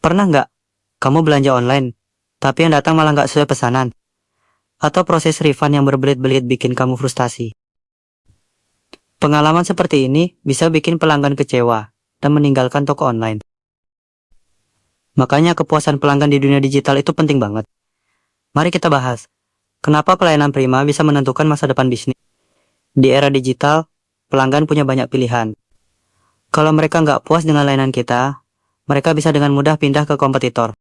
Pernah nggak kamu belanja online, tapi yang datang malah nggak sesuai pesanan? Atau proses refund yang berbelit-belit bikin kamu frustasi? Pengalaman seperti ini bisa bikin pelanggan kecewa dan meninggalkan toko online. Makanya kepuasan pelanggan di dunia digital itu penting banget. Mari kita bahas, kenapa pelayanan prima bisa menentukan masa depan bisnis. Di era digital, pelanggan punya banyak pilihan. Kalau mereka nggak puas dengan layanan kita, mereka bisa dengan mudah pindah ke kompetitor.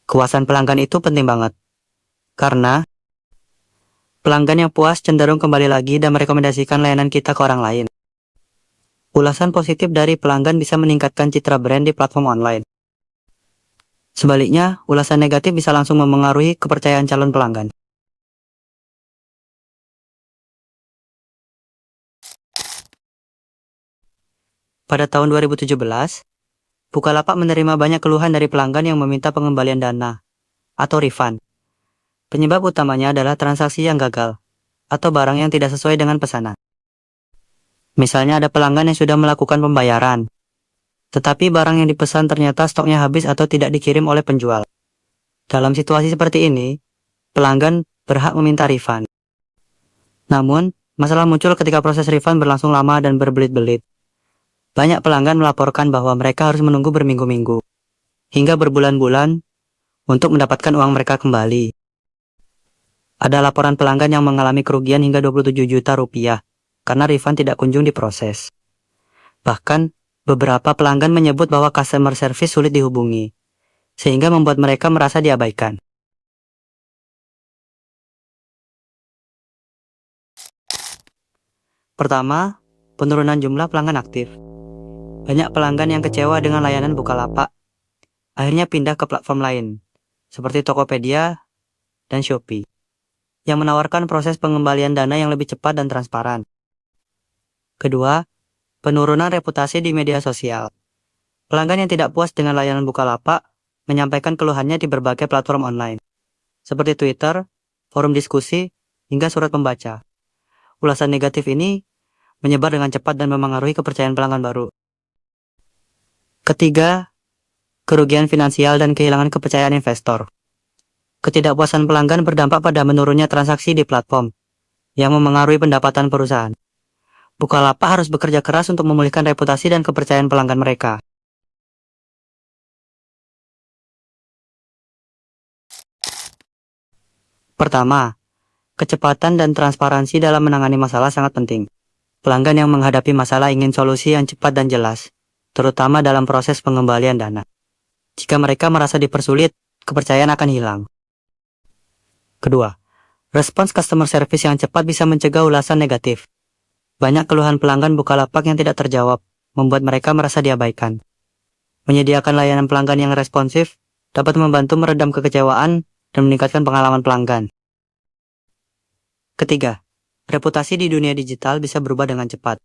Kepuasan pelanggan itu penting banget. Karena pelanggan yang puas cenderung kembali lagi dan merekomendasikan layanan kita ke orang lain. Ulasan positif dari pelanggan bisa meningkatkan citra brand di platform online. Sebaliknya, ulasan negatif bisa langsung memengaruhi kepercayaan calon pelanggan. Pada tahun 2017, Bukalapak menerima banyak keluhan dari pelanggan yang meminta pengembalian dana atau refund. Penyebab utamanya adalah transaksi yang gagal atau barang yang tidak sesuai dengan pesanan. Misalnya ada pelanggan yang sudah melakukan pembayaran, tetapi barang yang dipesan ternyata stoknya habis atau tidak dikirim oleh penjual. Dalam situasi seperti ini, pelanggan berhak meminta refund. Namun, masalah muncul ketika proses refund berlangsung lama dan berbelit-belit. Banyak pelanggan melaporkan bahwa mereka harus menunggu berminggu-minggu, hingga berbulan-bulan untuk mendapatkan uang mereka kembali. Ada laporan pelanggan yang mengalami kerugian hingga 27 juta rupiah karena refund tidak kunjung diproses. Bahkan, beberapa pelanggan menyebut bahwa customer service sulit dihubungi, sehingga membuat mereka merasa diabaikan. Pertama, penurunan jumlah pelanggan aktif. Banyak pelanggan yang kecewa dengan layanan Bukalapak akhirnya pindah ke platform lain, seperti Tokopedia dan Shopee, yang menawarkan proses pengembalian dana yang lebih cepat dan transparan. Kedua, penurunan reputasi di media sosial. Pelanggan yang tidak puas dengan layanan Bukalapak menyampaikan keluhannya di berbagai platform online, seperti Twitter, forum diskusi, hingga surat pembaca. Ulasan negatif ini menyebar dengan cepat dan memengaruhi kepercayaan pelanggan baru. Ketiga, kerugian finansial dan kehilangan kepercayaan investor. Ketidakpuasan pelanggan berdampak pada menurunnya transaksi di platform, yang memengaruhi pendapatan perusahaan. Bukalapak harus bekerja keras untuk memulihkan reputasi dan kepercayaan pelanggan mereka. Pertama, kecepatan dan transparansi dalam menangani masalah sangat penting. Pelanggan yang menghadapi masalah ingin solusi yang cepat dan jelas, terutama dalam proses pengembalian dana. Jika mereka merasa dipersulit, kepercayaan akan hilang. Kedua, respons customer service yang cepat bisa mencegah ulasan negatif. Banyak keluhan pelanggan Bukalapak yang tidak terjawab, membuat mereka merasa diabaikan. Menyediakan layanan pelanggan yang responsif dapat membantu meredam kekecewaan dan meningkatkan pengalaman pelanggan. Ketiga, reputasi di dunia digital bisa berubah dengan cepat.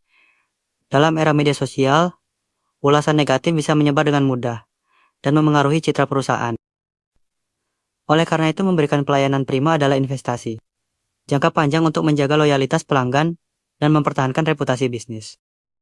Dalam era media sosial, ulasan negatif bisa menyebar dengan mudah dan memengaruhi citra perusahaan. Oleh karena itu, memberikan pelayanan prima adalah investasi jangka panjang untuk menjaga loyalitas pelanggan dan mempertahankan reputasi bisnis.